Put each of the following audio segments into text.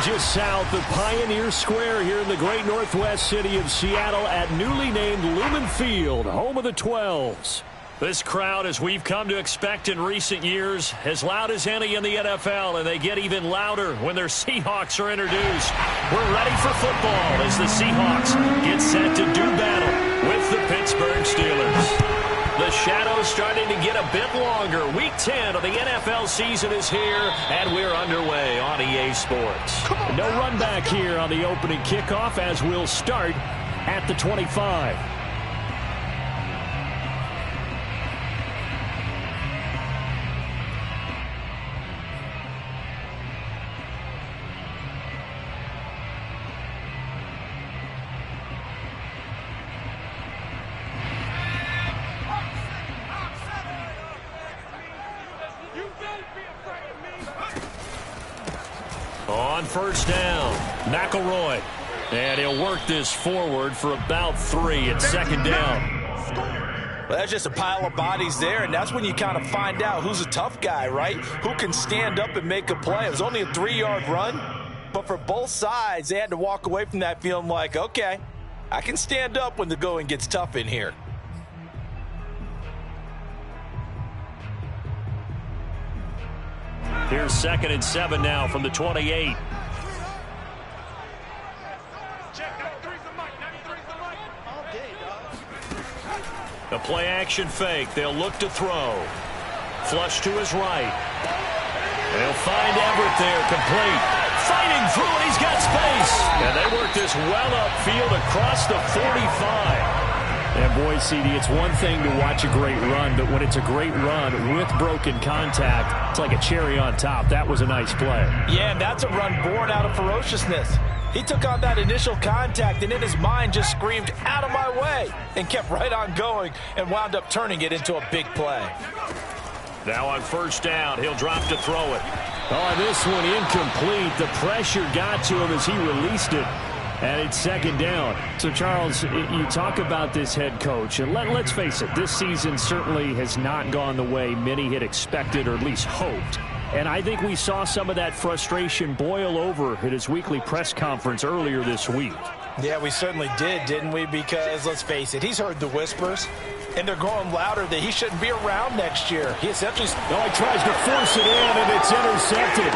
just south of Pioneer Square here in the great northwest city of Seattle at newly named Lumen Field, home of the 12s. This crowd, as we've come to expect in recent years, as loud as any in the NFL, and they get even louder when their Seahawks are introduced. We're ready for football as the Seahawks get set to do battle with the Pittsburgh Steelers. The shadow's starting to get a bit longer. Week 10 of the NFL season is here, and we're underway on EA Sports. No run back here on the opening kickoff as we'll start at the 25. On first down, McElroy. And he'll work this forward for about 3 at second down. Well, that's just a pile of bodies there, and that's when you kind of find out who's a tough guy, right? Who can stand up and make a play. It was only a 3-yard run, but for both sides, they had to walk away from that feeling like, okay, I can stand up when the going gets tough in here. Here's 2nd and 7 now from the 28. The play action fake. They'll look to throw. Flush to his right. They'll find Everett there, complete. Fighting through, and he's got space. And they work this well upfield across the 45. And boy, CD, it's one thing to watch a great run, but when it's a great run with broken contact, it's like a cherry on top. That was a nice play. Yeah, and that's a run born out of ferociousness. He took on that initial contact and in his mind just screamed, "Out of my way," and kept right on going and wound up turning it into a big play. Now on first down, he'll drop to throw it. Oh, this one incomplete. The pressure got to him as he released it. And it's second down. So, Charles, you talk about this head coach, and let's face it, this season certainly has not gone the way many had expected or at least hoped. And I think we saw some of that frustration boil over at his weekly press conference earlier this week. Yeah, we certainly did, didn't we? Because, let's face it, he's heard the whispers, and they're growing louder that he shouldn't be around next year. He essentially... No, he tries to force it in, and it's intercepted.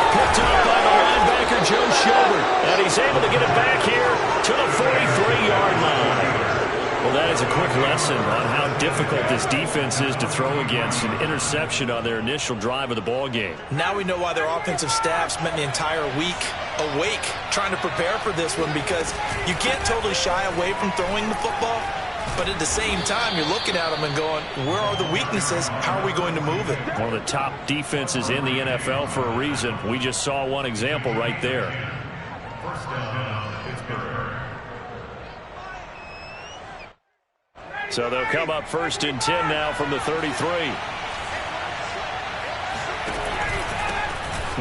Picked up by the linebacker, Joe Schobert. And he's able to get it back here to the 43-yard line. Well, that is a quick lesson on how difficult this defense is to throw against. An interception on their initial drive of the ballgame. Now we know why their offensive staff spent the entire week awake trying to prepare for this one, because you can't totally shy away from throwing the football. But at the same time, you're looking at them and going, where are the weaknesses? How are we going to move it? One of the top defenses in the NFL for a reason. We just saw one example right there. First down, Pittsburgh. So they'll come up 1st and 10 now from the 33.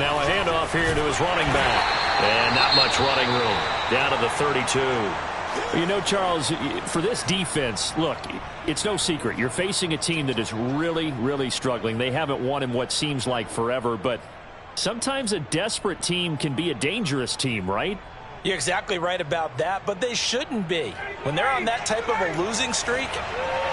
Now a handoff here to his running back. And not much running room. Down to the 32. You know, Charles, for this defense, look, it's no secret. You're facing a team that is really, really struggling. They haven't won in what seems like forever, but sometimes a desperate team can be a dangerous team, right? You're exactly right about that, but they shouldn't be. When they're on that type of a losing streak,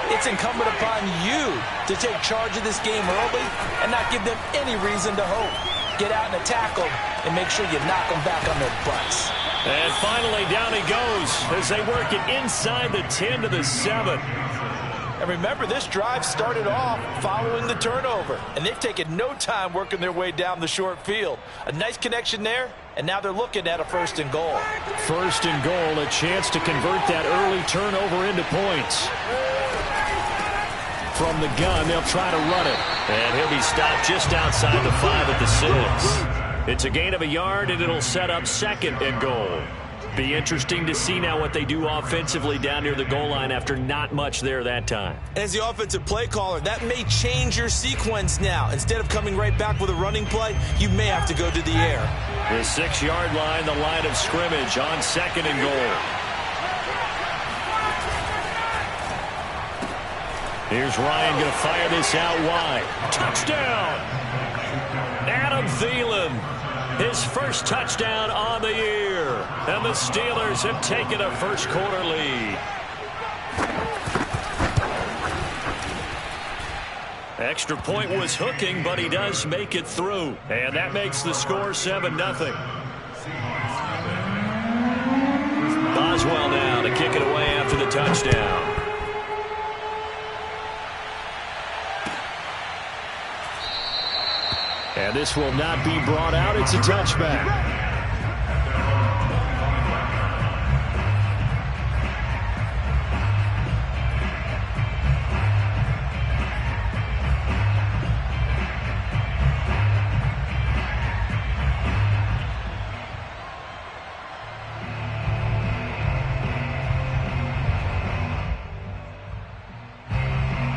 it's incumbent upon you to take charge of this game early and not give them any reason to hope. Get out and attack them and make sure you knock them back on their butts. And finally, down he goes as they work it inside the 10 to the 7. And remember, this drive started off following the turnover, and they've taken no time working their way down the short field. A nice connection there, and now they're looking at a 1st and goal. 1st and goal, a chance to convert that early turnover into points. From the gun, they'll try to run it. And he'll be stopped just outside the 5 at the 6. It's a gain of a yard, and it'll set up 2nd and goal. Be interesting to see now what they do offensively down near the goal line after not much there that time. As the offensive play caller, that may change your sequence now. Instead of coming right back with a running play, you may have to go to the air. The 6-yard line, the line of scrimmage on 2nd and goal. Here's Ryan going to fire this out wide. Touchdown! Adam Thielen. His first touchdown on the year. And the Steelers have taken a first-quarter lead. Extra point was hooking, but he does make it through. And that makes the score 7-0. Boswell now to kick it away after the touchdown. And this will not be brought out. It's a touchback.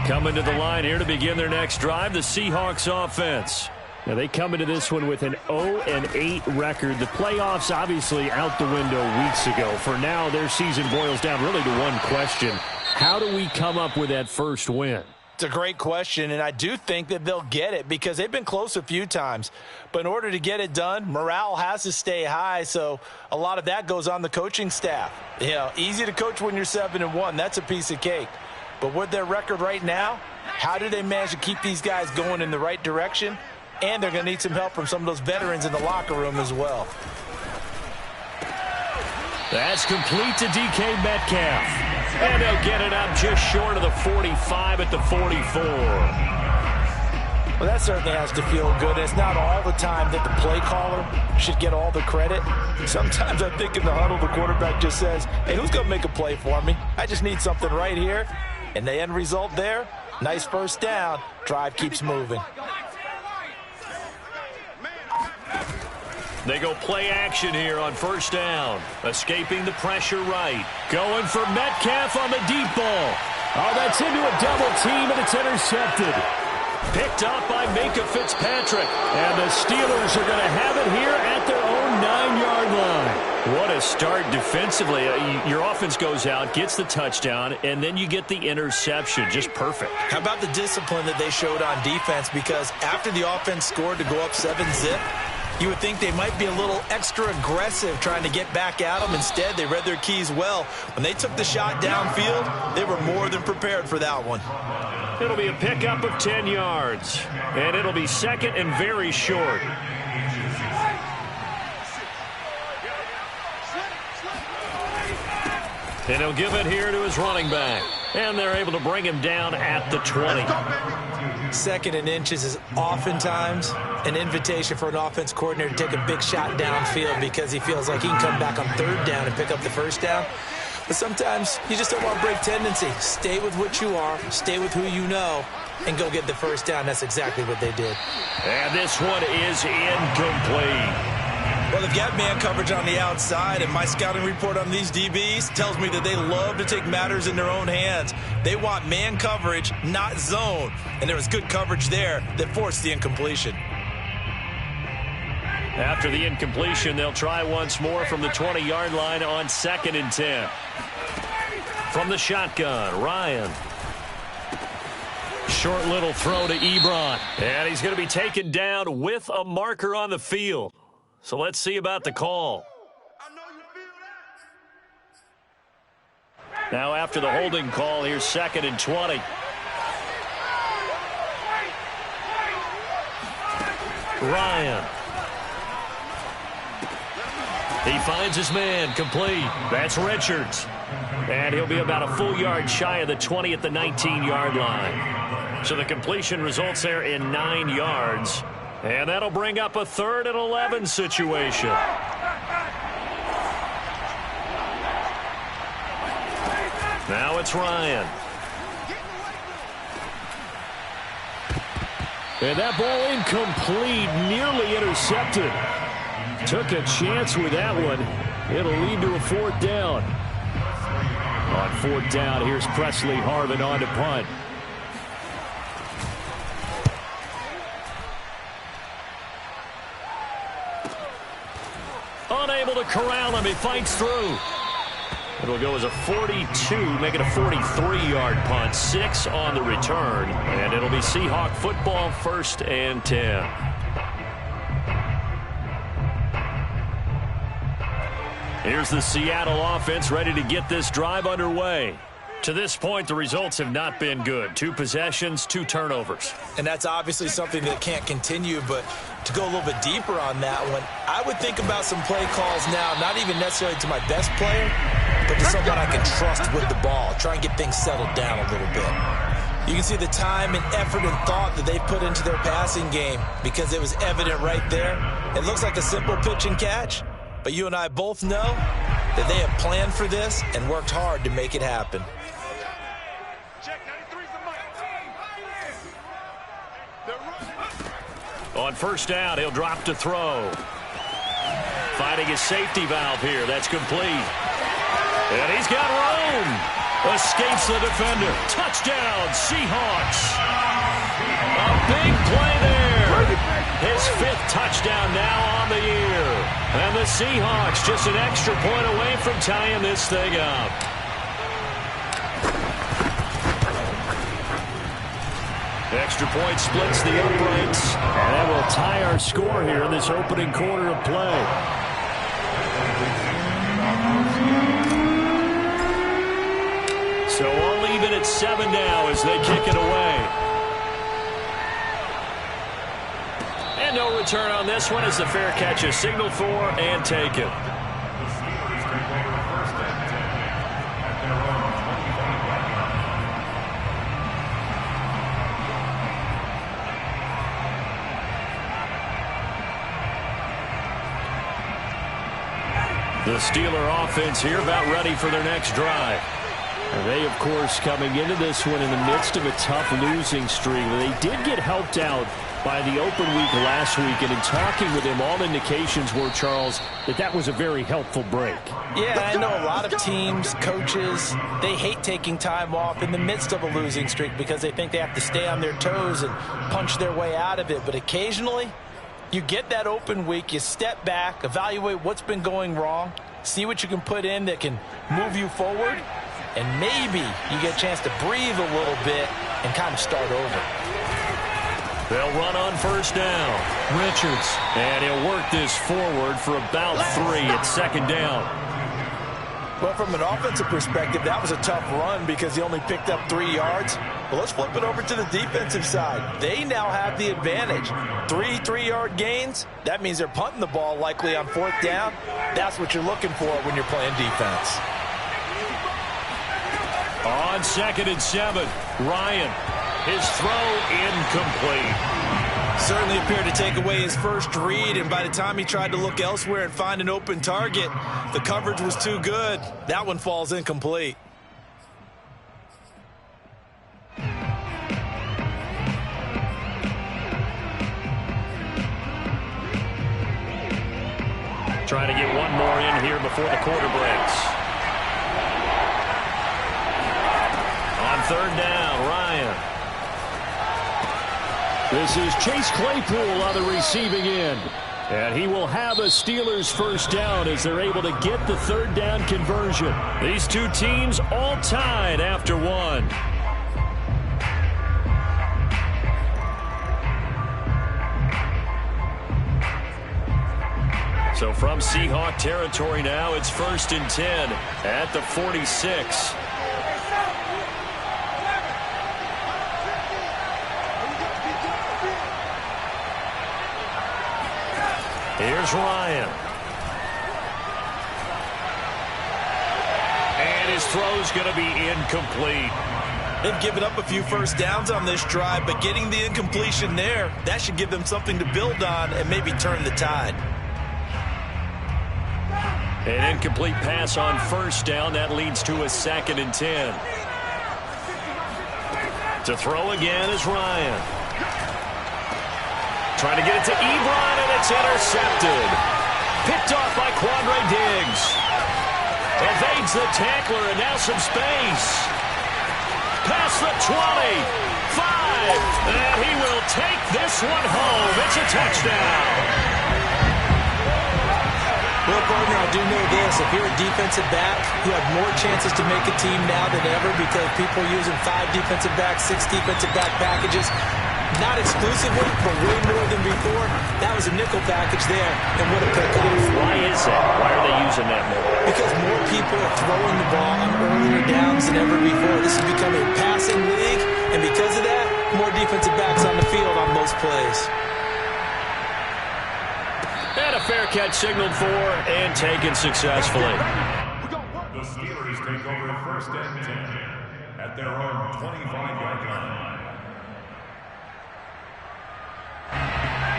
Coming to the line here to begin their next drive, the Seahawks offense. Now, they come into this one with an 0-8 record. The playoffs obviously out the window weeks ago. For now, their season boils down really to one question. How do we come up with that first win? It's a great question, and I do think that they'll get it because they've been close a few times. But in order to get it done, morale has to stay high, so a lot of that goes on the coaching staff. You know, easy to coach when you're 7-1. That's a piece of cake. But with their record right now, how do they manage to keep these guys going in the right direction? And they're going to need some help from some of those veterans in the locker room as well. That's complete to DK Metcalf. And they'll get it up just short of the 45 at the 44. Well, that certainly has to feel good. It's not all the time that the play caller should get all the credit. Sometimes I think in the huddle, the quarterback just says, hey, who's going to make a play for me? I just need something right here. And the end result there, nice first down. Drive keeps moving. They go play action here on first down. Escaping the pressure right. Going for Metcalf on the deep ball. Oh, that's into a double team, and it's intercepted. Picked up by Minka Fitzpatrick. And the Steelers are going to have it here at their own 9-yard line. What a start defensively. Your offense goes out, gets the touchdown, and then you get the interception. Just perfect. How about the discipline that they showed on defense? Because after the offense scored to go up 7-zip, you would think they might be a little extra aggressive trying to get back at them. Instead, they read their keys well. When they took the shot downfield, they were more than prepared for that one. It'll be a pickup of 10 yards. And it'll be second and very short. And he'll give it here to his running back. And they're able to bring him down at the 20. Second and inches is oftentimes an invitation for an offense coordinator to take a big shot downfield because he feels like he can come back on third down and pick up the first down. But sometimes you just don't want to break tendency. Stay with what you are, stay with who you know, and go get the first down. That's exactly what they did. And this one is incomplete. Well, they've got man coverage on the outside, and my scouting report on these DBs tells me that they love to take matters in their own hands. They want man coverage, not zone. And there was good coverage there that forced the incompletion. After the incompletion, they'll try once more from the 20-yard line on 2nd and 10. From the shotgun, Ryan. Short little throw to Ebron. And he's going to be taken down with a marker on the field. So let's see about the call. Now after the holding call, here's 2nd and 20. Ryan. He finds his man, complete. That's Richards. And he'll be about a full yard shy of the 20 at the 19-yard line. So the completion results there in 9 yards. And that'll bring up a 3rd and 11 situation. Now it's Ryan. And that ball incomplete, nearly intercepted. Took a chance with that one. It'll lead to a 4th down. On 4th down, here's Presley Harvin on to punt. Unable to corral him. He fights through. It'll go as a 42, make it a 43-yard punt. 6 on the return. And it'll be Seahawk football, 1st and 10. Here's the Seattle offense ready to get this drive underway. To this point, the results have not been good. 2 possessions, 2 turnovers. And that's obviously something that can't continue, but to go a little bit deeper on that one, I would think about some play calls now, not even necessarily to my best player, but to someone I can trust with the ball. Try and get things settled down a little bit. You can see the time and effort and thought that they put into their passing game because it was evident right there. It looks like a simple pitch and catch, but you and I both know that they have planned for this and worked hard to make it happen. On first down, he'll drop to throw. Finding his safety valve here. That's complete. And he's got room. Escapes the defender. Touchdown, Seahawks. A big play there. His 5th touchdown now on the year. And the Seahawks just an extra point away from tying this thing up. Extra point splits the uprights. And that will tie our score here in this opening quarter of play. So all even at 7 now as they kick it away. And no return on this one as the fair catch is signaled for and taken. The Steeler offense here about ready for their next drive. And they, of course, coming into this one in the midst of a tough losing streak. They did get helped out by the open week last week, and in talking with him, all indications were, Charles, that was a very helpful break. Yeah, I know a lot of teams, coaches, they hate taking time off in the midst of a losing streak because they think they have to stay on their toes and punch their way out of it. But occasionally, you get that open week, you step back, evaluate what's been going wrong, see what you can put in that can move you forward, and maybe you get a chance to breathe a little bit and kind of start over. They'll run on first down. Richards. And he'll work this forward for about 3 at 2nd down. Well, from an offensive perspective, that was a tough run because he only picked up 3 yards. But let's flip it over to the defensive side. They now have the advantage. 3 3-yard gains. That means they're punting the ball likely on 4th down. That's what you're looking for when you're playing defense. On 2nd and 7, Ryan. His throw incomplete. Certainly appeared to take away his first read, and by the time he tried to look elsewhere and find an open target, the coverage was too good. That one falls incomplete. Trying to get one more in here before the quarter breaks. On 3rd down, Ryan. This is Chase Claypool on the receiving end. And he will have a Steelers first down as they're able to get the 3rd down conversion. These two teams all tied after 1. So from Seahawk territory now, it's 1st and 10 at the 46. Here's Ryan. And his throw's going to be incomplete. They've given up a few first downs on this drive, but getting the incompletion there, that should give them something to build on and maybe turn the tide. An incomplete pass on 1st down. That leads to a 2nd and 10. To throw again is Ryan. Trying to get it to Ebron, and it's intercepted. Picked off by Quandre Diggs. Evades the tackler, and now some space. Past the 20. 5. And he will take this one home. It's a touchdown. Well, partner, I do know this. If you're a defensive back, you have more chances to make a team now than ever because people are using 5 defensive backs, 6 defensive back packages. Not exclusively, but way more than before. That was a nickel package there, and what a pickoff. Why is that? Why are they using that more? people are throwing the ball on earlier downs than ever before. This is becoming a passing league, and because of that, more defensive backs on the field on most plays. And a fair catch signaled for and taken successfully. The Steelers take over first and 10 at their own 25-yard line.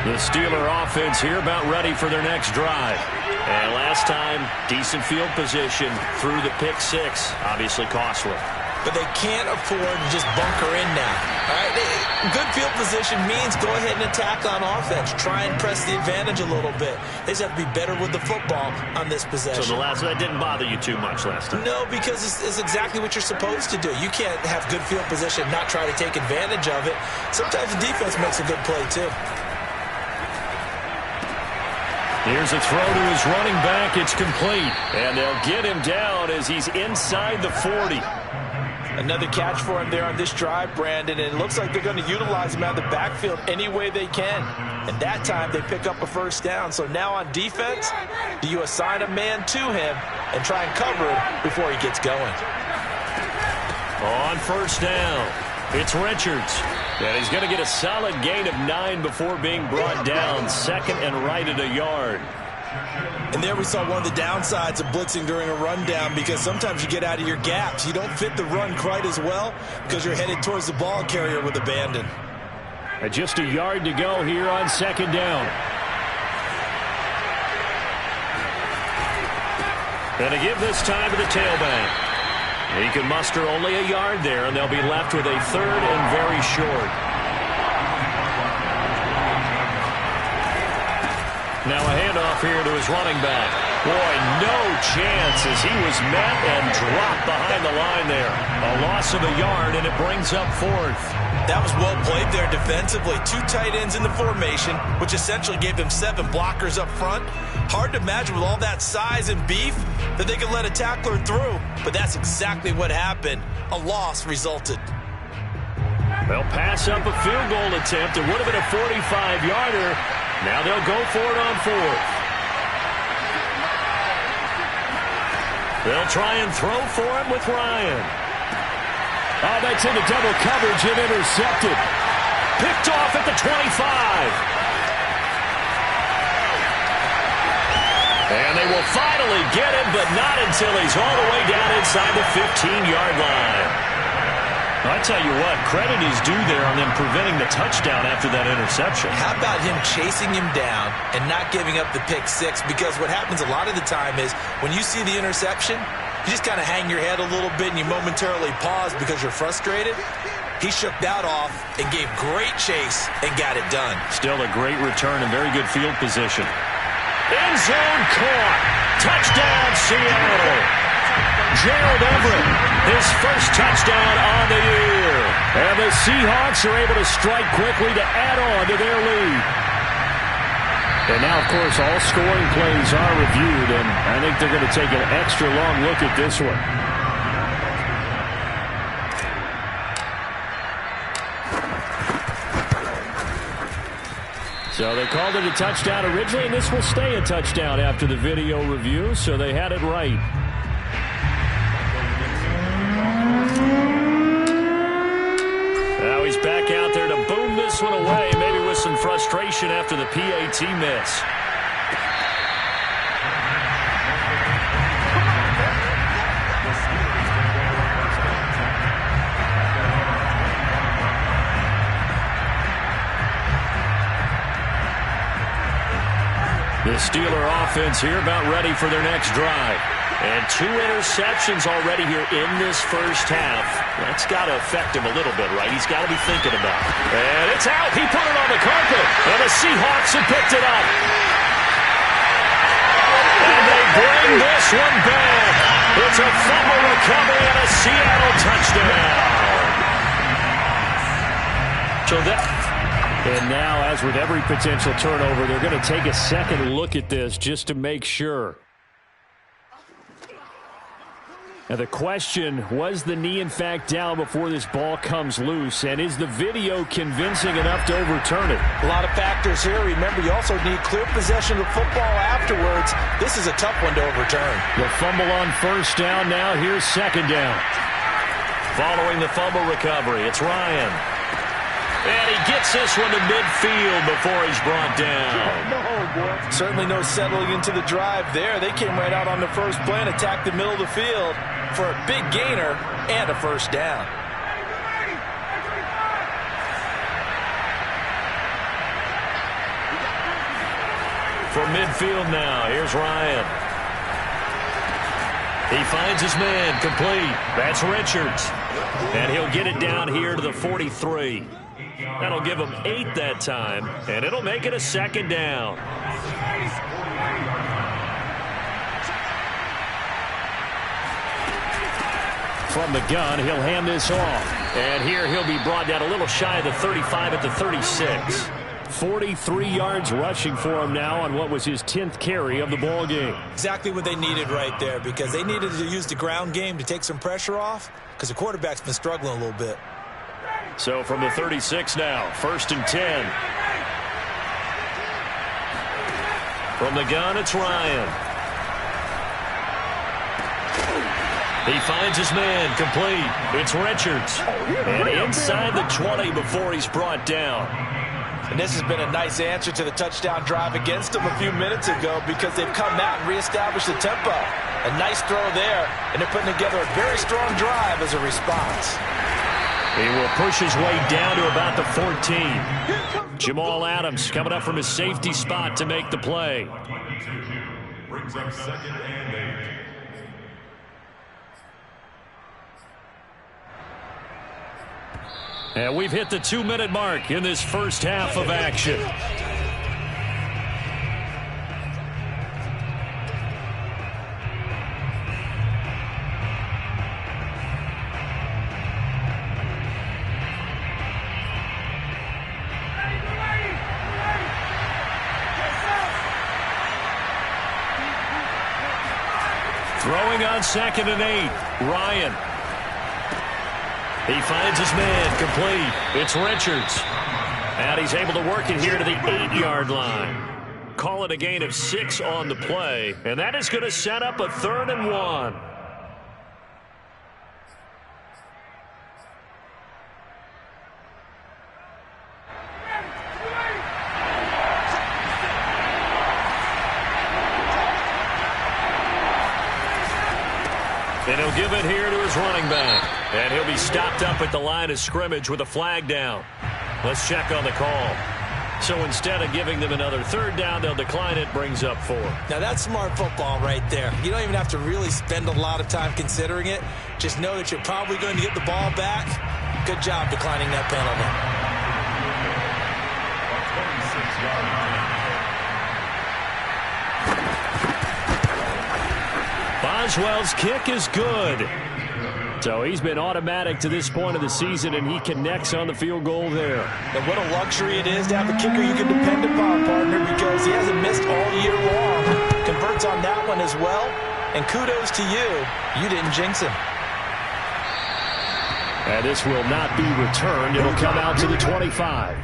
The Steeler offense here about ready for their next drive. And last time, decent field position through the pick six. Obviously costly. But they can't afford to just bunker in now. All right? Good field position means go ahead and attack on offense. Try and press the advantage a little bit. They just have to be better with the football on this possession. So that didn't bother you too much last time? No, because it's exactly what you're supposed to do. You can't have good field position and not try to take advantage of it. Sometimes the defense makes a good play, too. Here's a throw to his running back. It's complete. And they'll get him down as he's inside the 40. Another catch for him there on this drive, Brandon. And it looks like they're going to utilize him out of the backfield any way they can. And that time they pick up a first down. So now on defense, do you assign a man to him and try and cover it before he gets going? On first down, it's Richards. And he's going to get a solid gain of 9 before being brought down. Second and right at a yard. And there we saw one of the downsides of blitzing during a rundown, because sometimes you get out of your gaps. You don't fit the run quite as well because you're headed towards the ball carrier with abandon. Just a yard to go here on second down. And a give this time to the tailback. He can muster only a yard there, and they'll be left with a third and very short. Now a handoff here to his running back. Boy, no chance as he was met and dropped behind the line there. A loss of a yard, and it brings up fourth. That was well played there defensively. 2 tight ends in the formation, which essentially gave them 7 blockers up front. Hard to imagine with all that size and beef that they could let a tackler through. But that's exactly what happened. A loss resulted. They'll pass up a field goal attempt. It would have been a 45-yarder. Now they'll go for it on fourth. They'll try and throw for it with Ryan. Oh, that's into double coverage and intercepted. Picked off at the 25. And they will finally get him, but not until he's all the way down inside the 15-yard line. I tell you what, credit is due there on them preventing the touchdown after that interception. How about him chasing him down and not giving up the pick six? Because what happens a lot of the time is when you see the interception, you just kind of hang your head a little bit and you momentarily pause because you're frustrated. He shook that off and gave great chase and got it done. Still a great return and very good field position. End zone caught. Touchdown, Seattle. Gerald Everett, his first touchdown on the year. And the Seahawks are able to strike quickly to add on to their lead. And now, of course, all scoring plays are reviewed, and I think they're going to take an extra long look at this one. So they called it a touchdown originally, and this will stay a touchdown after the video review, so they had it right. Now he's back out there to boom this one away, maybe with some frustration after the PAT miss. The Steeler offense here about ready for their next drive. And 2 interceptions already here in this first half. That's got to affect him a little bit, right? He's got to be thinking about it. And it's out. He put it on the carpet. And the Seahawks have picked it up. And they bring this one back. It's a fumble recovery and a Seattle touchdown. So and now, as with every potential turnover, they're going to take a second look at this just to make sure. And the question, was the knee in fact down before this ball comes loose? And is the video convincing enough to overturn it? A lot of factors here. Remember, you also need clear possession of the football afterwards. This is a tough one to overturn. The fumble on first down now. Here's second down. Following the fumble recovery, it's Ryan. And he gets this one to midfield before he's brought down. Certainly no settling into the drive there. They came right out on the first play and attacked the middle of the field for a big gainer and a first down. From midfield now, here's Ryan. He finds his man, complete. That's Richards. And he'll get it down here to the 43. That'll give him 8 that time, and it'll make it a second down. From the gun, he'll hand this off. And here he'll be brought down a little shy of the 35 at the 36. 43 yards rushing for him now on what was his 10th carry of the ball game. Exactly what they needed right there, because they needed to use the ground game to take some pressure off, because the quarterback's been struggling a little bit. So from the 36 now, 1st and 10. From the gun, it's Ryan. He finds his man, complete. It's Richards. And inside the 20 before he's brought down. And this has been a nice answer to the touchdown drive against them a few minutes ago, because they've come out and reestablished the tempo. A nice throw there, and they're putting together a very strong drive as a response. He will push his way down to about the 14. Jamal Adams coming up from his safety spot to make the play. 22 brings up 2nd and 8. And we've hit the 2-minute mark in this first half of action. Throwing on 2nd and 8, Ryan. He finds his man, complete. It's Richards. And he's able to work it here to the 8-yard line. Call it a gain of 6 on the play. And that is going to set up a 3rd and 1. And he'll give it here to his running back. And he'll be stopped up at the line of scrimmage with a flag down. Let's check on the call. So instead of giving them another 3rd down, they'll decline it, brings up 4. Now that's smart football right there. You don't even have to really spend a lot of time considering it. Just know that you're probably going to get the ball back. Good job declining that penalty. Boswell's kick is good. So he's been automatic to this point of the season, and he connects on the field goal there. And what a luxury it is to have a kicker you can depend upon, partner, because he hasn't missed all year long. Converts on that one as well. And kudos to you. You didn't jinx him. And this will not be returned. It'll come out to the 25.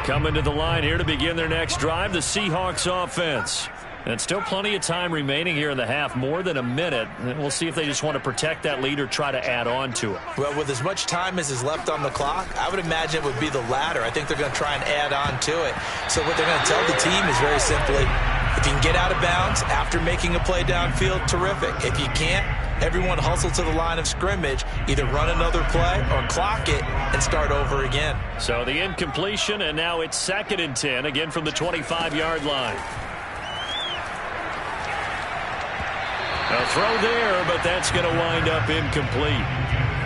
Coming to the line here to begin their next drive, the Seahawks offense. And still plenty of time remaining here in the half, more than a minute. And we'll see if they just want to protect that lead or try to add on to it. Well, with as much time as is left on the clock, I would imagine it would be the latter. I think they're going to try and add on to it. So what they're going to tell the team is very simply, if you can get out of bounds after making a play downfield, terrific. If you can't, everyone hustle to the line of scrimmage, either run another play or clock it and start over again. So the incompletion, and now it's 2nd and 10, again from the 25-yard line. A throw there, but that's going to wind up incomplete.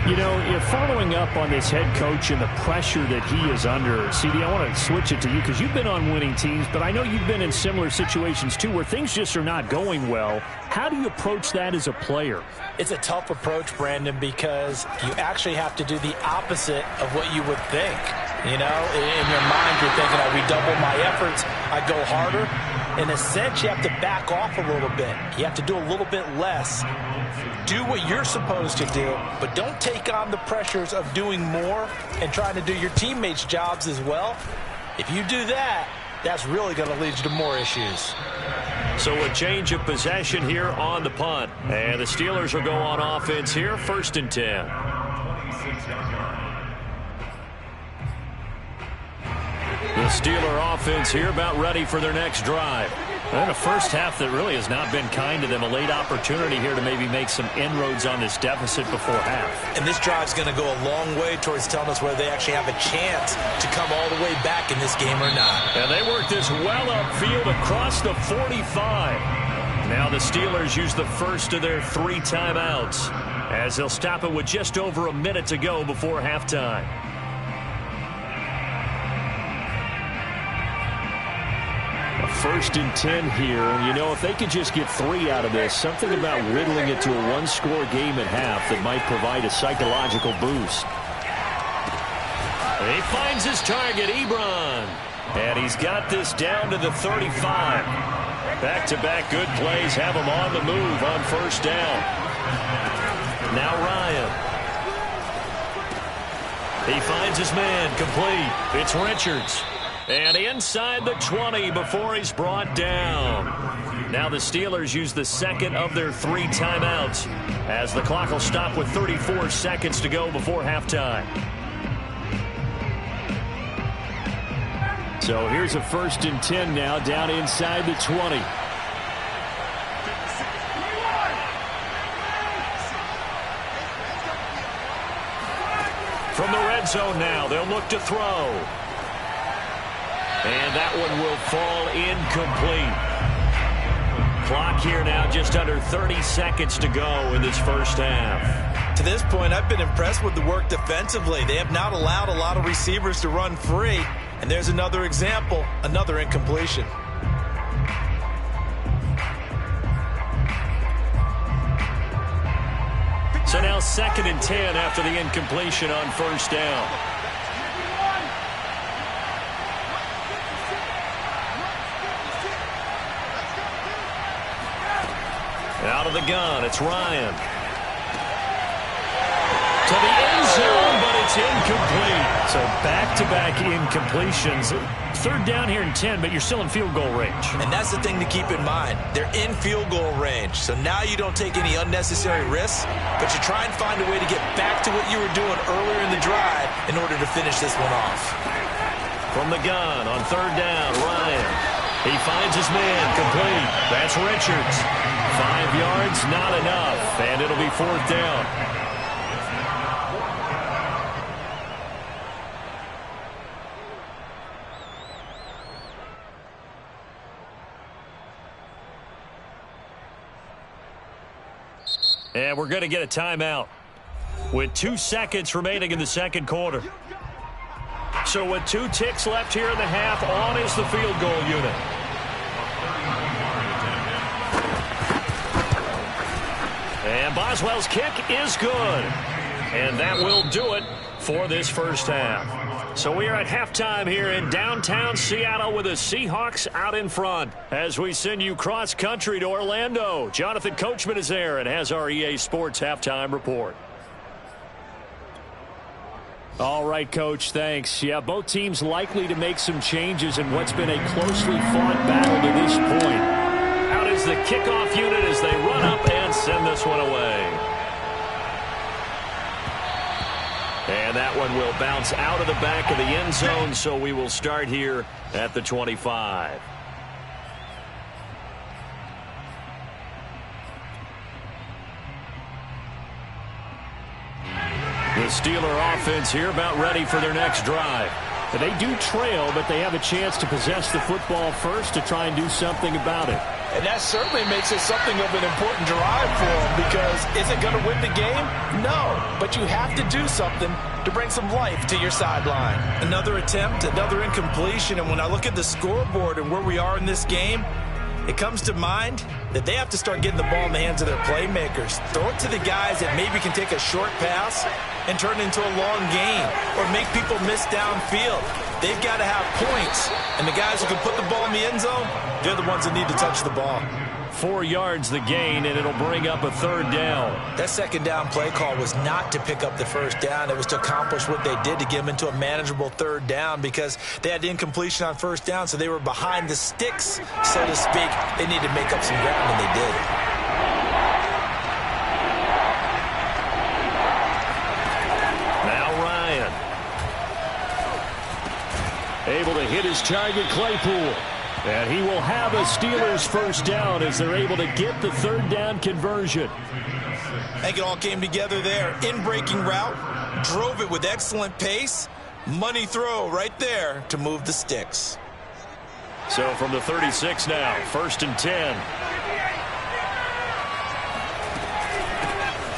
You know, if following up on this head coach and the pressure that he is under, CD, I want to switch it to you because you've been on winning teams, but I know you've been in similar situations too where things just are not going well. How do you approach that as a player? It's a tough approach, Brandon, because you actually have to do the opposite of what you would think. You know, in your mind, you're thinking, I redouble my efforts, I go harder. In a sense, you have to back off a little bit. You have to do a little bit less. Do what you're supposed to do, but don't take on the pressures of doing more and trying to do your teammates' jobs as well. If you do that, that's really going to lead you to more issues. So a change of possession here on the punt. And the Steelers will go on offense here, 1st and 10. The Steeler offense here about ready for their next drive. And a first half that really has not been kind to them. A late opportunity here to maybe make some inroads on this deficit before half. And this drive's going to go a long way towards telling us whether they actually have a chance to come all the way back in this game or not. And they work this well upfield across the 45. Now the Steelers use the first of their 3 timeouts as they'll stop it with just over a minute to go before halftime. First and 10 here. You know, if they could just get 3 out of this, something about whittling it to a 1-score game at half that might provide a psychological boost. And he finds his target, Ebron. And he's got this down to the 35. Back-to-back good plays have him on the move on first down. Now Ryan. He finds his man, complete. It's Richards. And inside the 20 before he's brought down. Now the Steelers use the second of their 3 timeouts as the clock will stop with 34 seconds to go before halftime. So here's a 1st and 10 now down inside the 20. From the red zone now, they'll look to throw. And that one will fall incomplete. Clock here now just under 30 seconds to go in this first half. To this point, I've been impressed with the work defensively. They have not allowed a lot of receivers to run free. And there's another example, another incompletion. So now 2nd and 10 after the incompletion on first down. Out of the gun, it's Ryan. To the end zone, but it's incomplete. So back-to-back incompletions. 3rd down here and 10, but you're still in field goal range. And that's the thing to keep in mind. They're in field goal range. So now you don't take any unnecessary risks, but you try and find a way to get back to what you were doing earlier in the drive in order to finish this one off. From the gun on 3rd down, Ryan. He finds his man, complete. That's Richards. 5 yards, not enough, and it'll be 4th down. And we're going to get a timeout with 2 seconds remaining in the second quarter. So with 2 ticks left here in the half, on is the field goal unit. And Boswell's kick is good. And that will do it for this first half. So we are at halftime here in downtown Seattle with the Seahawks out in front. As we send you cross-country to Orlando, Jonathan Coachman is there and has our EA Sports halftime report. All right, Coach, thanks. Yeah, both teams likely to make some changes in what's been a closely fought battle to this point. Out is the kickoff unit as they run up and send this one away. And that one will bounce out of the back of the end zone, so we will start here at the 25. The Steeler offense here about ready for their next drive. They do trail, but they have a chance to possess the football first to try and do something about it. And that certainly makes it something of an important drive for him, because is it going to win the game? No, but you have to do something to bring some life to your sideline. Another attempt, another incompletion, and when I look at the scoreboard and where we are in this game, it comes to mind that they have to start getting the ball in the hands of their playmakers. Throw it to the guys that maybe can take a short pass and turn it into a long gain or make people miss downfield. They've got to have points, and the guys who can put the ball in the end zone, they're the ones that need to touch the ball. 4 yards the gain, and it'll bring up a third down. That second down play call was not to pick up the first down. It was to accomplish what they did to get them into a manageable third down, because they had incompletion on first down, so they were behind the sticks, so to speak. They needed to make up some ground, and they did. Now Ryan. Able to hit his target, Claypool. And he will have a Steelers first down as they're able to get the third down conversion. I think it all came together there. In-breaking route, drove it with excellent pace. Money throw right there to move the sticks. So from the 36 now, 1st and 10.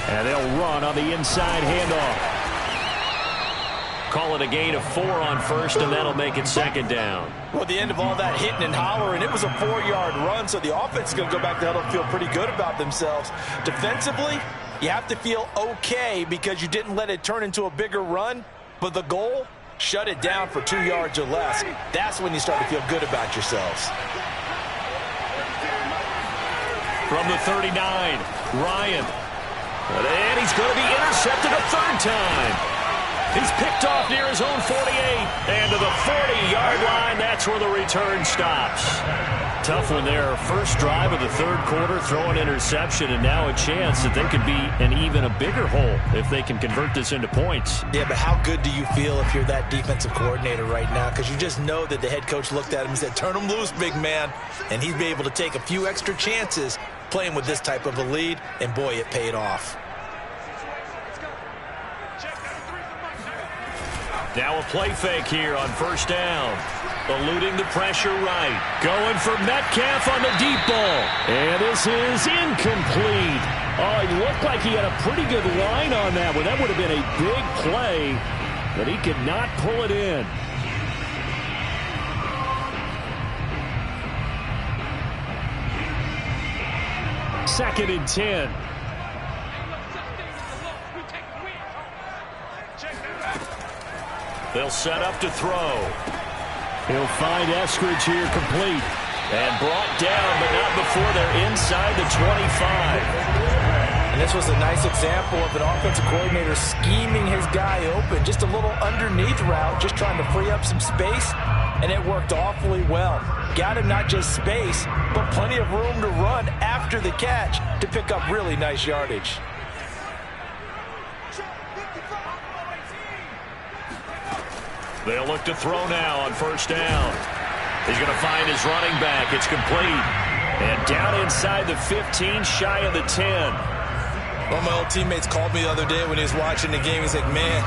And they'll run on the inside handoff. Call it a gain of 4 on first, and that'll make it second down. Well, at the end of all that hitting and hollering, it was a 4-yard run, so the offense is going to go back to huddle and feel pretty good about themselves. Defensively, you have to feel okay because you didn't let it turn into a bigger run, but the goal, shut it down for 2 yards or less. That's when you start to feel good about yourselves. From the 39, Ryan. And he's going to be intercepted a third time. He's picked off near his own 48. And to the 40-yard line, that's where the return stops. Tough one there. First drive of the third quarter, throw an interception, and now a chance that they could be in even a bigger hole if they can convert this into points. Yeah, but how good do you feel if you're that defensive coordinator right now? Because you just know that the head coach looked at him and said, turn him loose, big man. And he'd be able to take a few extra chances playing with this type of a lead, and boy, it paid off. Now a play fake here on first down. Eluding the pressure right. Going for Metcalf on the deep ball. And this is incomplete. Oh, it looked like he had a pretty good line on that one. That would have been a big play, but he could not pull it in. Second and 10. They'll set up to throw. He'll find Eskridge here complete. And brought down, but not before they're inside the 25. And this was a nice example of an offensive coordinator scheming his guy open. Just a little underneath route, just trying to free up some space. And it worked awfully well. Got him not just space, but plenty of room to run after the catch to pick up really nice yardage. They'll look to throw now on first down. He's going to find his running back. It's complete. And down inside the 15, shy of the 10. One of my old teammates called me the other day when he was watching the game. He's like, man,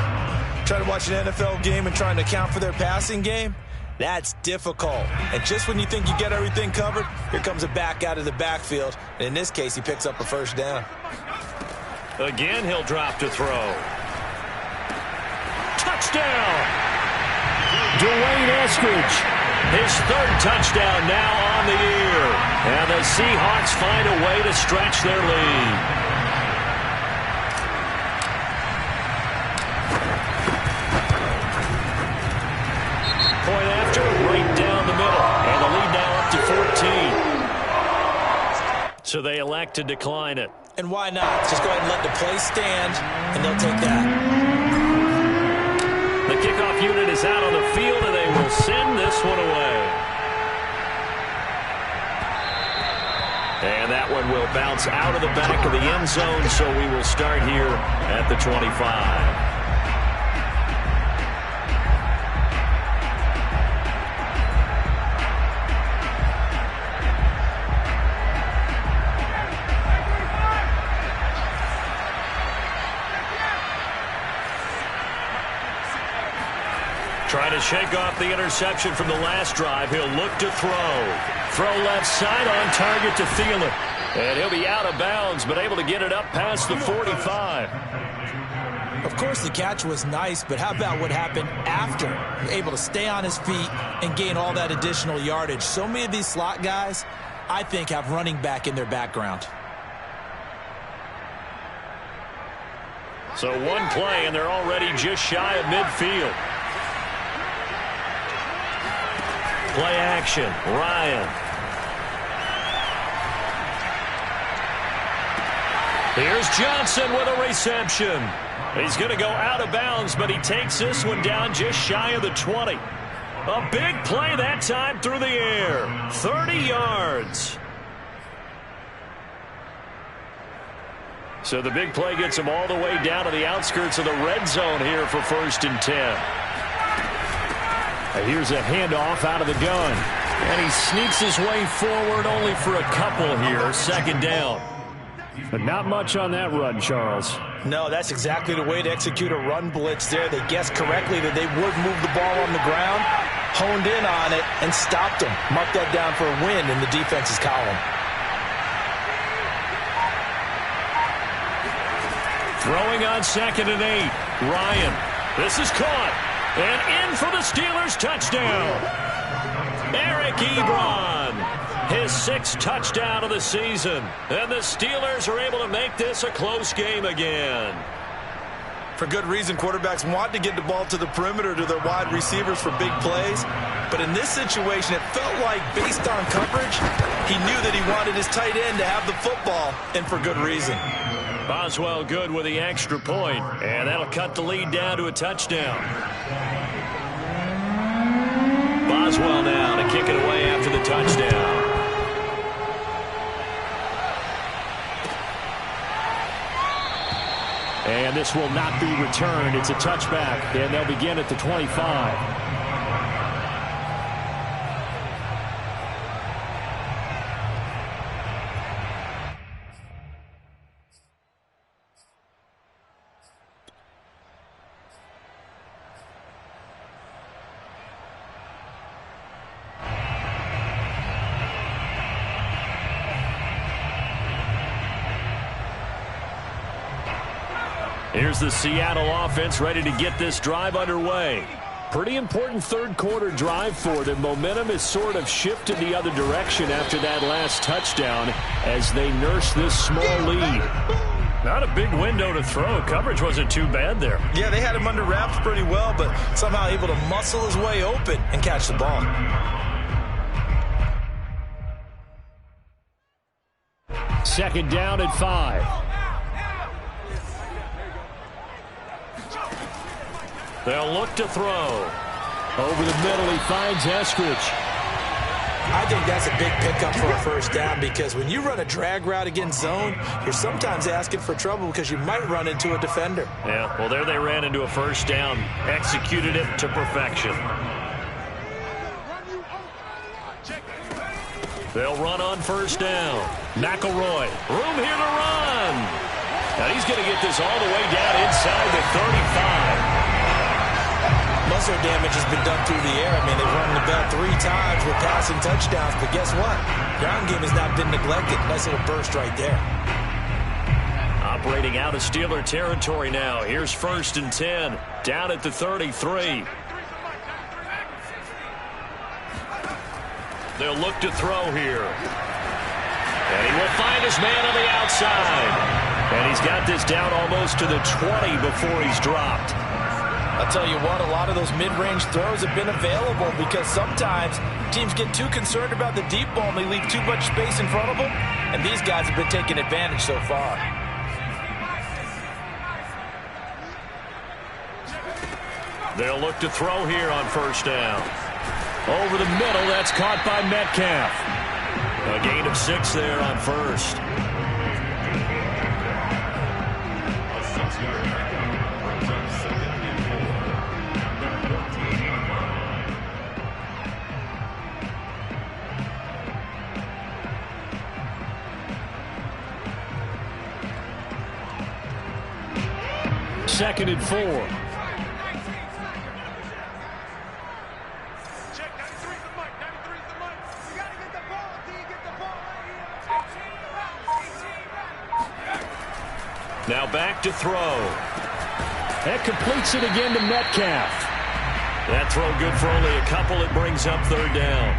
trying to watch an NFL game and trying to account for their passing game, that's difficult. And just when you think you get everything covered, here comes a back out of the backfield. And in this case, he picks up a first down. Again, he'll drop to throw. Touchdown! Dwayne Eskridge, his third touchdown now on the year. And the Seahawks find a way to stretch their lead. Point after, right down the middle. And the lead now up to 14. So they elect to decline it. And why not? Just go ahead and let the play stand, and they'll take that. The kickoff unit is out on the field, and they will send this one away. And that one will bounce out of the back of the end zone, so we will start here at the 25. Trying And to shake off the interception from the last drive, he'll look to throw. Throw left side on target to Thielen. And he'll be out of bounds, but able to get it up past the 45. Of course, the catch was nice, but how about what happened after? Able to stay on his feet and gain all that additional yardage. So many of these slot guys, I think, have running back in their background. So one play, and they're already just shy of midfield. Play action, Ryan. Here's Johnson with a reception. He's going to go out of bounds, but he takes this one down just shy of the 20. A big play that time through the air. 30 yards. So the big play gets him all the way down to the outskirts of the red zone here for 1st and 10. Here's a handoff out of the gun. And he sneaks his way forward only for a couple here. 2nd down. But not much on that run, Charles. No, that's exactly the way to execute a run blitz there. They guessed correctly that they would move the ball on the ground, honed in on it, and stopped them. Mark that down for a win in the defense's column. Throwing on 2nd and 8. Ryan. This is caught. And in for the Steelers' touchdown. Eric Ebron. His 6th touchdown of the season. And the Steelers are able to make this a close game again. For good reason, quarterbacks want to get the ball to the perimeter to their wide receivers for big plays. But in this situation, it felt like, based on coverage, he knew that he wanted his tight end to have the football, and for good reason. Boswell good with the extra point, and that'll cut the lead down to a touchdown. Boswell now to kick it away after the touchdown. And this will not be returned. It's a touchback, and they'll begin at the 25. Here's the Seattle offense ready to get this drive underway. Pretty important 3rd quarter drive for them. Momentum has sort of shifted the other direction after that last touchdown as they nurse this small lead. Not a big window to throw. Coverage wasn't too bad there. Yeah, they had him under wraps pretty well, but somehow able to muscle his way open and catch the ball. Second down at 5. They'll look to throw. Over the middle, he finds Eskridge. I think that's a big pickup for a 1st down, because when you run a drag route against zone, you're sometimes asking for trouble because you might run into a defender. Yeah, well, there they ran into a 1st down. Executed it to perfection. They'll run on 1st down. McElroy, room here to run. Now he's going to get this all the way down inside the 35. Muscle damage has been done through the air. I mean, they've run the bell 3 times with passing touchdowns, but guess what? Ground game has not been neglected. Nice little burst right there. Operating out of Steeler territory now. Here's 1st and 10. Down at the 33. They'll look to throw here. And he will find his man on the outside. And he's got this down almost to the 20 before he's dropped. I'll tell you what, a lot of those mid-range throws have been available because sometimes teams get too concerned about the deep ball and they leave too much space in front of them, and these guys have been taking advantage so far. They'll look to throw here on 1st down. Over the middle, that's caught by Metcalf. A gain of 6 there on 1st. Second and 4. Now back to throw. That completes it again to Metcalf. That throw good for only a couple. It brings up third down.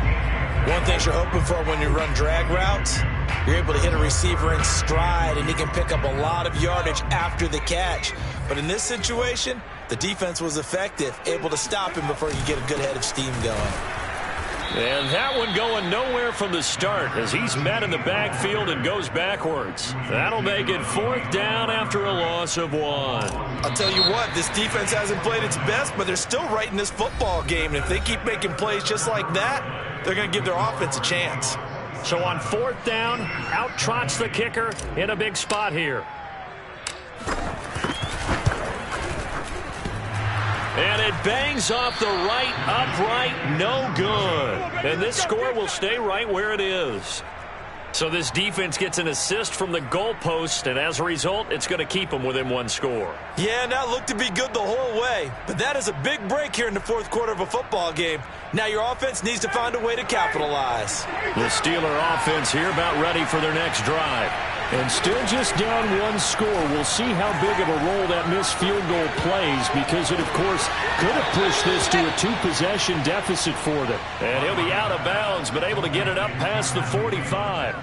One thing you're hoping for when you run drag routes, you're able to hit a receiver in stride, and he can pick up a lot of yardage after the catch. But in this situation, the defense was effective, able to stop him before you get a good head of steam going. And that one going nowhere from the start as he's met in the backfield and goes backwards. That'll make it fourth down after a loss of 1. I'll tell you what, this defense hasn't played its best, but they're still right in this football game. And if they keep making plays just like that, they're going to give their offense a chance. So on fourth down, out trots the kicker in a big spot here. And it bangs off the right upright, no good. And this score will stay right where it is. So this defense gets an assist from the goalpost, and as a result, it's going to keep them within 1 score. Yeah, and that looked to be good the whole way. But that is a big break here in the fourth quarter of a football game. Now your offense needs to find a way to capitalize. The Steeler offense here about ready for their next drive. And still just down 1 score. We'll see how big of a role that missed field goal plays, because it, of course, could have pushed this to a 2-possession deficit for them. And he'll be out of bounds, but able to get it up past the 45.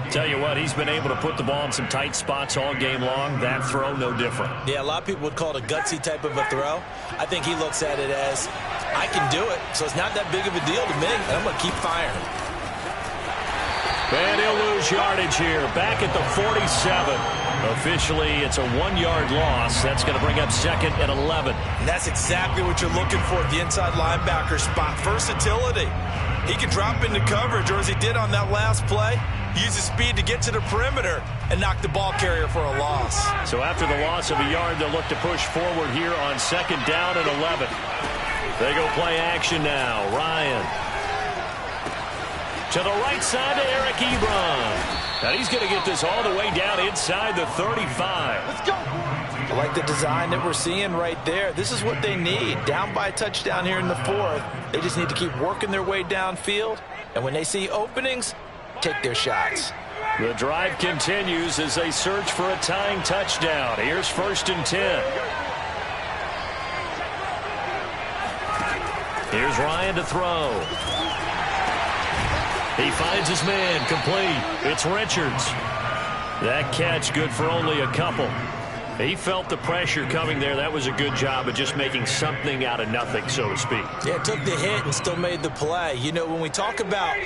Tell you what, he's been able to put the ball in some tight spots all game long. That throw, no different. Yeah, a lot of people would call it a gutsy type of a throw. I think he looks at it as, I can do it, so it's not that big of a deal to me, and I'm going to keep firing. And he'll lose yardage here, back at the 47. Officially, it's a 1-yard loss. That's going to bring up second and 11. And that's exactly what you're looking for at the inside linebacker spot. Versatility. He can drop into coverage, or as he did on that last play, use his speed to get to the perimeter and knock the ball carrier for a loss. So after the loss of a yard, they'll look to push forward here on second down and 11. They go play action now. Ryan. To the right side to Eric Ebron. And he's going to get this all the way down inside the 35. Let's go. I like the design that we're seeing right there. This is what they need. Down by a touchdown here in the fourth. They just need to keep working their way downfield. And when they see openings, take their shots. The drive continues as they search for a tying touchdown. Here's first and 10. Here's Ryan to throw. He finds his man, complete. It's Richards. That catch good for only a couple. He felt the pressure coming there. That was a good job of just making something out of nothing, so to speak. Yeah, took the hit and still made the play. You know, when we talk about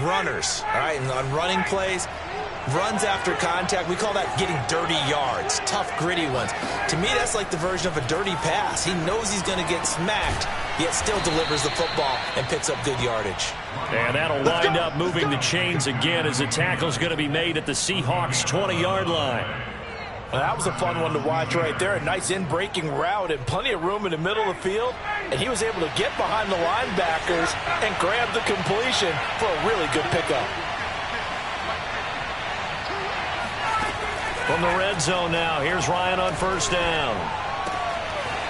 runners, all right, and on running plays, runs after contact, we call that getting dirty yards, tough, gritty ones. To me, that's like the version of a dirty pass. He knows he's going to get smacked, yet still delivers the football and picks up good yardage. And that'll wind up moving the chains again as the tackle's going to be made at the Seahawks' 20-yard line. Well, that was a fun one to watch right there. A nice in-breaking route and plenty of room in the middle of the field. And he was able to get behind the linebackers and grab the completion for a really good pickup. From the red zone now, here's Ryan on first down.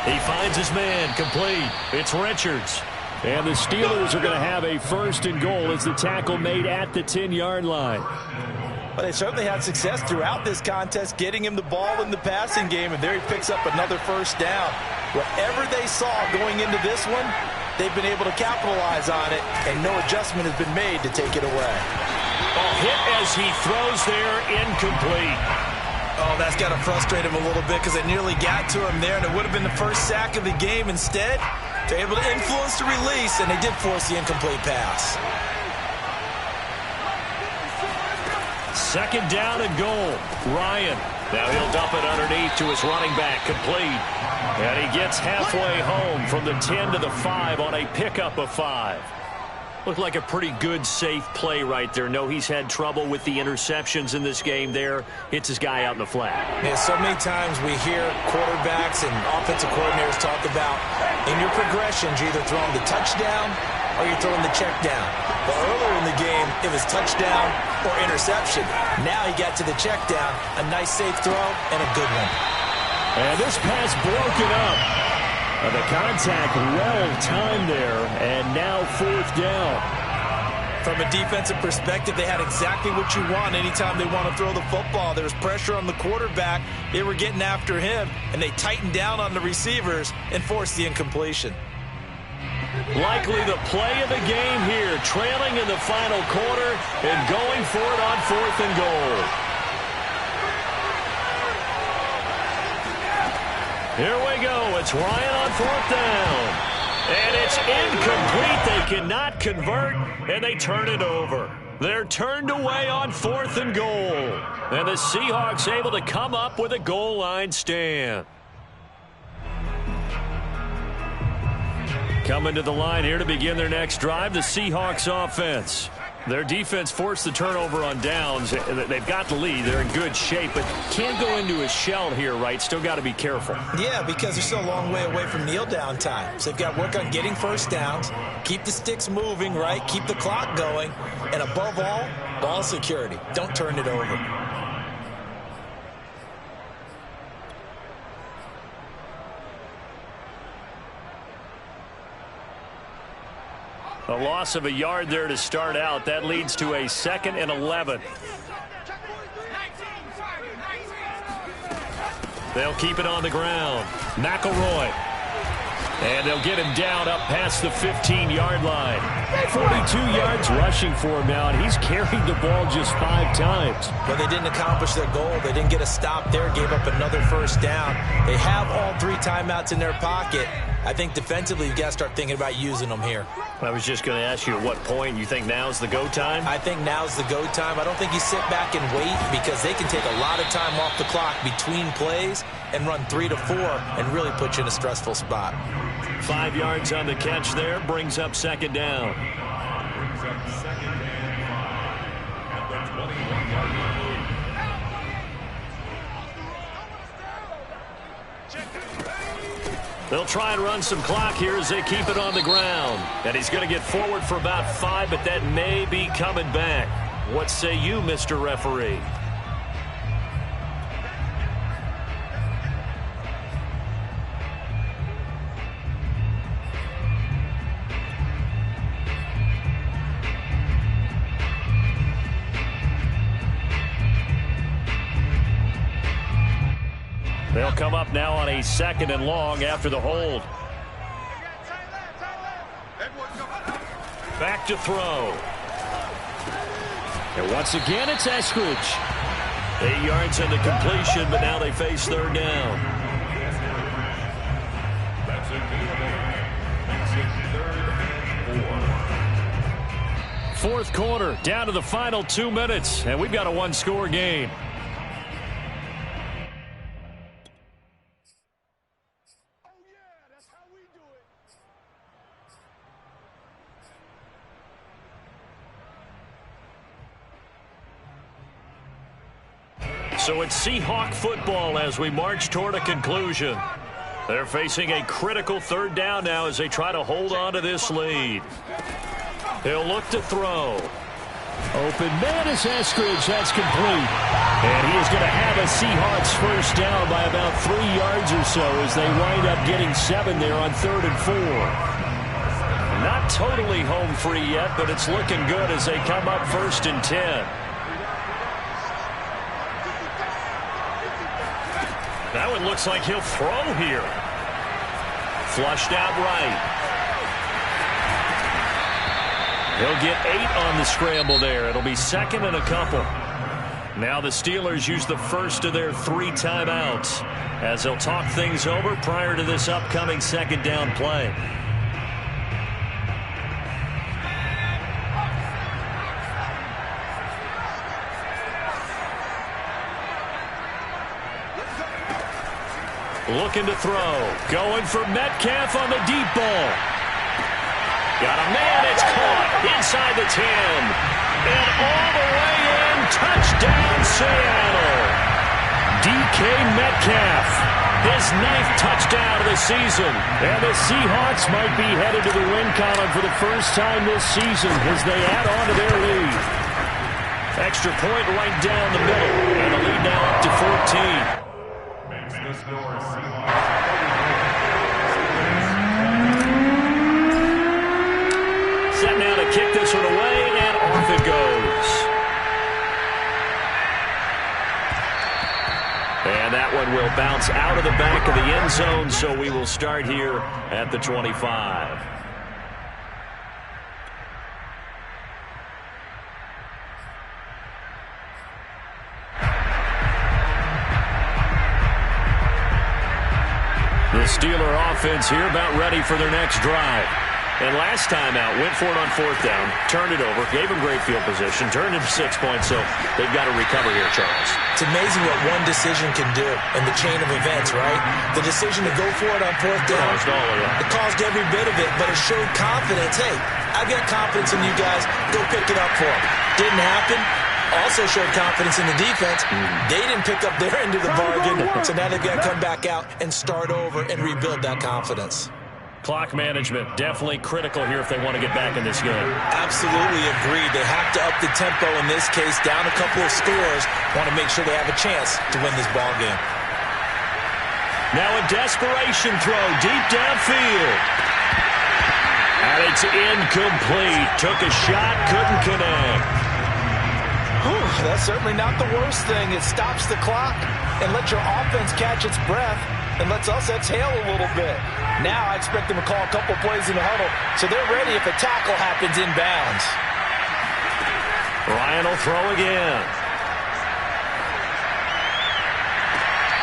He finds his man, complete. It's Richards. And the Steelers are going to have a first and goal as the tackle made at the 10-yard line. Well, they certainly had success throughout this contest getting him the ball in the passing game, and there he picks up another first down. Whatever they saw going into this one, they've been able to capitalize on it, and no adjustment has been made to take it away. Oh, hit as he throws there, incomplete. Oh, that's got to frustrate him a little bit because it nearly got to him there, and it would have been the first sack of the game. Instead, they're able to influence the release, and they did force the incomplete pass. Second down and goal. Ryan. Now he'll dump it underneath to his running back, complete. And he gets halfway home from the 10 to the 5 on a pickup of 5. Looked like a pretty good, safe play right there. No, he's had trouble with the interceptions in this game there. Hits his guy out in the flat. Yeah, so many times we hear quarterbacks and offensive coordinators talk about in your progressions, you're either throwing the touchdown or you're throwing the check down. But earlier in the game, it was touchdown or interception. Now he got to the check down, a nice safe throw, and a good one. And this pass broken up. The contact well timed there, and now fourth down. From a defensive perspective, they had exactly what you want anytime they want to throw the football. There was pressure on the quarterback. They were getting after him, and they tightened down on the receivers and forced the incompletion. Likely the play of the game here, trailing in the final quarter and going for it on 4th and goal. Here we go. It's Ryan on 4th down. And it's incomplete. They cannot convert, and they turn it over. They're turned away on 4th and goal. And the Seahawks able to come up with a goal line stand. Coming to the line here to begin their next drive, the Seahawks offense. Their defense forced the turnover on downs. They've got the lead. They're in good shape, but can't go into a shell here, right? Still got to be careful. Yeah, because they're still a long way away from kneel down time. So they've got to work on getting first downs, keep the sticks moving, right? Keep the clock going, and above all, ball security. Don't turn it over. A loss of a yard there to start out. That leads to a 2nd and 11. They'll keep it on the ground. McElroy. And they'll get him down up past the 15-yard line. 42 yards rushing for him now, and he's carried the ball just 5 times. But they didn't accomplish their goal. They didn't get a stop there, gave up another first down. They have all 3 timeouts in their pocket. I think defensively you've got to start thinking about using them here. I was just going to ask you at what point you think now's the go time? I think now's the go time. I don't think you sit back and wait because they can take a lot of time off the clock between plays and run 3 to 4 and really put you in a stressful spot. 5 yards on the catch there, brings up 2nd down. Brings up 2nd and 5 at the 21-yard line. They'll try and run some clock here as they keep it on the ground. And he's going to get forward for about 5, but that may be coming back. What say you, Mr. Referee? They'll come up now on a 2nd and long after the hold. Back to throw. And once again, it's Eskridge. 8 yards on the completion, but now they face 3rd down. That's it. Makes it 3rd and 4. 4th quarter, down to the final 2 minutes, and we've got a 1-score game. So it's Seahawk football as we march toward a conclusion. They're facing a critical 3rd down now as they try to hold on to this lead. He'll look to throw. Open man is Eskridge. That's complete. And he is going to have a Seahawks first down by about 3 yards or so as they wind up getting 7 there on 3rd and 4. Not totally home free yet, but it's looking good as they come up 1st and 10. That one looks like he'll throw here. Flushed out right. He'll get 8 on the scramble there. It'll be 2nd and a couple. Now the Steelers use the first of their 3 timeouts as they'll talk things over prior to this upcoming 2nd down play. Looking to throw. Going for Metcalf on the deep ball. Got a man. It's caught inside the 10. And all the way in. Touchdown, Seattle. DK Metcalf. His 9th touchdown of the season. And the Seahawks might be headed to the win column for the first time this season as they add on to their lead. Extra point right down the middle. And the lead now up to 14. Set now to kick this one away, and off it goes. And that one will bounce out of the back of the end zone, so we will start here at the 25. The Steeler offense here about ready for their next drive. And last time out, went for it on fourth down, turned it over, gave them great field position, turned it 6 points, so they've got to recover here, Charles. It's amazing what one decision can do in the chain of events, right? The decision to go for it on fourth down, it caused every bit of it, but it showed confidence. Hey, I've got confidence in you guys. Go pick it up for them. Didn't happen. Also showed confidence in the defense. They didn't pick up their end of the bargain, so now they've got to come back out and start over and rebuild that confidence. Clock management, definitely critical here if they want to get back in this game. Absolutely agreed. They have to up the tempo in this case, down a couple of scores. Want to make sure they have a chance to win this ball game. Now a desperation throw deep downfield. And it's incomplete. Took a shot, couldn't connect. That's certainly not the worst thing. It stops the clock and lets your offense catch its breath and lets us exhale a little bit. Now I expect them to call a couple plays in the huddle so they're ready if a tackle happens inbounds. Ryan will throw again.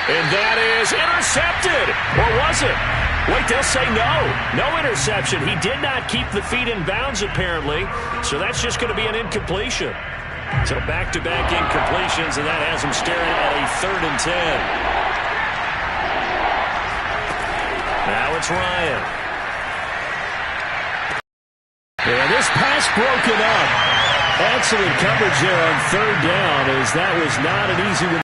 And that is intercepted. Or was it? Wait, they'll say no. No interception. He did not keep the feet in bounds apparently, so that's just going to be an incompletion. So back-to-back incompletions, and that has him staring at a 3rd and 10. Now it's Ryan. And this pass broken up. Excellent coverage there on 3rd down, as that was not an easy one.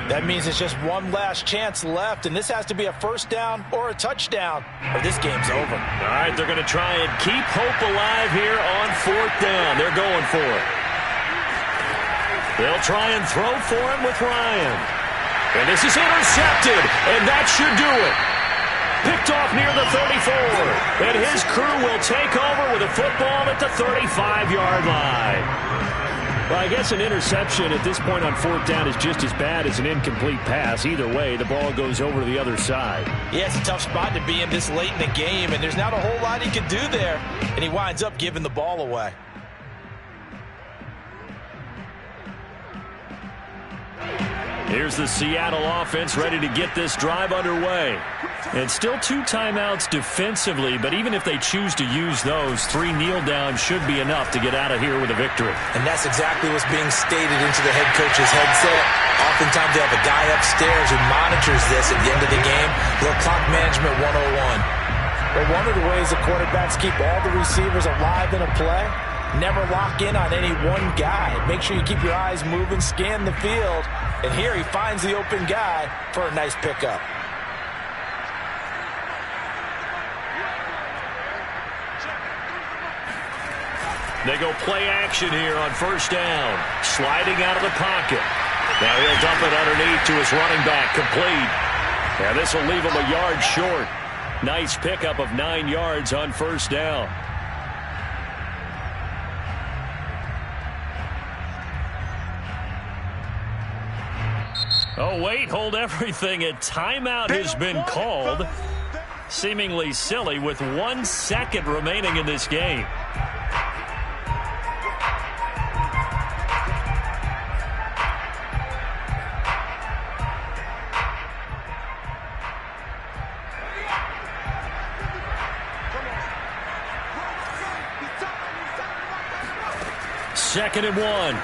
That means it's just one last chance left, and this has to be a first down or a touchdown, or this game's over. All right, they're going to try and keep hope alive here on 4th down. They're going for it. They'll try and throw for him with Ryan. And this is intercepted, and that should do it. Picked off near the 34, and his crew will take over with a football at the 35-yard line. Well, I guess an interception at this point on 4th down is just as bad as an incomplete pass. Either way, the ball goes over to the other side. Yeah, it's a tough spot to be in this late in the game, and there's not a whole lot he could do there, and he winds up giving the ball away. Here's the Seattle offense ready to get this drive underway. And still 2 timeouts defensively, but even if they choose to use those, 3 kneel downs should be enough to get out of here with a victory. And that's exactly what's being stated into the head coach's headset. Oftentimes they have a guy upstairs who monitors this at the end of the game. Little clock management 101. But one of the ways the quarterbacks keep all the receivers alive in a play, never lock in on any one guy. Make sure you keep your eyes moving, scan the field. And here he finds the open guy for a nice pickup. They go play action here on 1st down. Sliding out of the pocket. Now he'll dump it underneath to his running back. Complete. Now this will leave him a yard short. Nice pickup of 9 yards on 1st down. Oh, wait, hold everything. A timeout has been called. Seemingly silly with 1 second remaining in this game. Second and 1.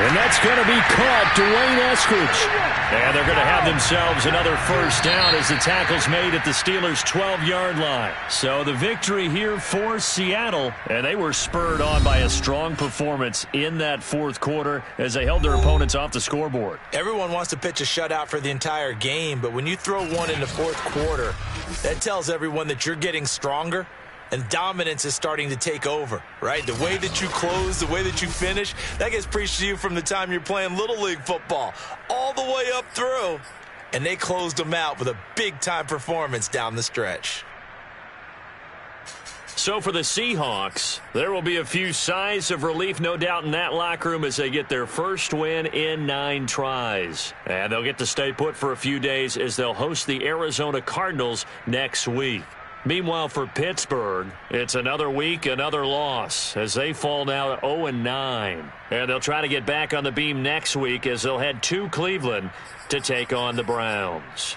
And that's going to be caught, Dwayne Eskridge. And they're going to have themselves another 1st down as the tackle's made at the Steelers' 12-yard line. So the victory here for Seattle, and they were spurred on by a strong performance in that 4th quarter as they held their opponents off the scoreboard. Everyone wants to pitch a shutout for the entire game, but when you throw one in the 4th quarter, that tells everyone that you're getting stronger. And dominance is starting to take over, right? The way that you close, the way that you finish, that gets preached to you from the time you're playing Little League football all the way up through. And they closed them out with a big-time performance down the stretch. So for the Seahawks, there will be a few sighs of relief, no doubt, in that locker room as they get their first win in 9 tries. And they'll get to stay put for a few days as they'll host the Arizona Cardinals next week. Meanwhile, for Pittsburgh, it's another week, another loss as they fall now to 0-9. And they'll try to get back on the beam next week as they'll head to Cleveland to take on the Browns.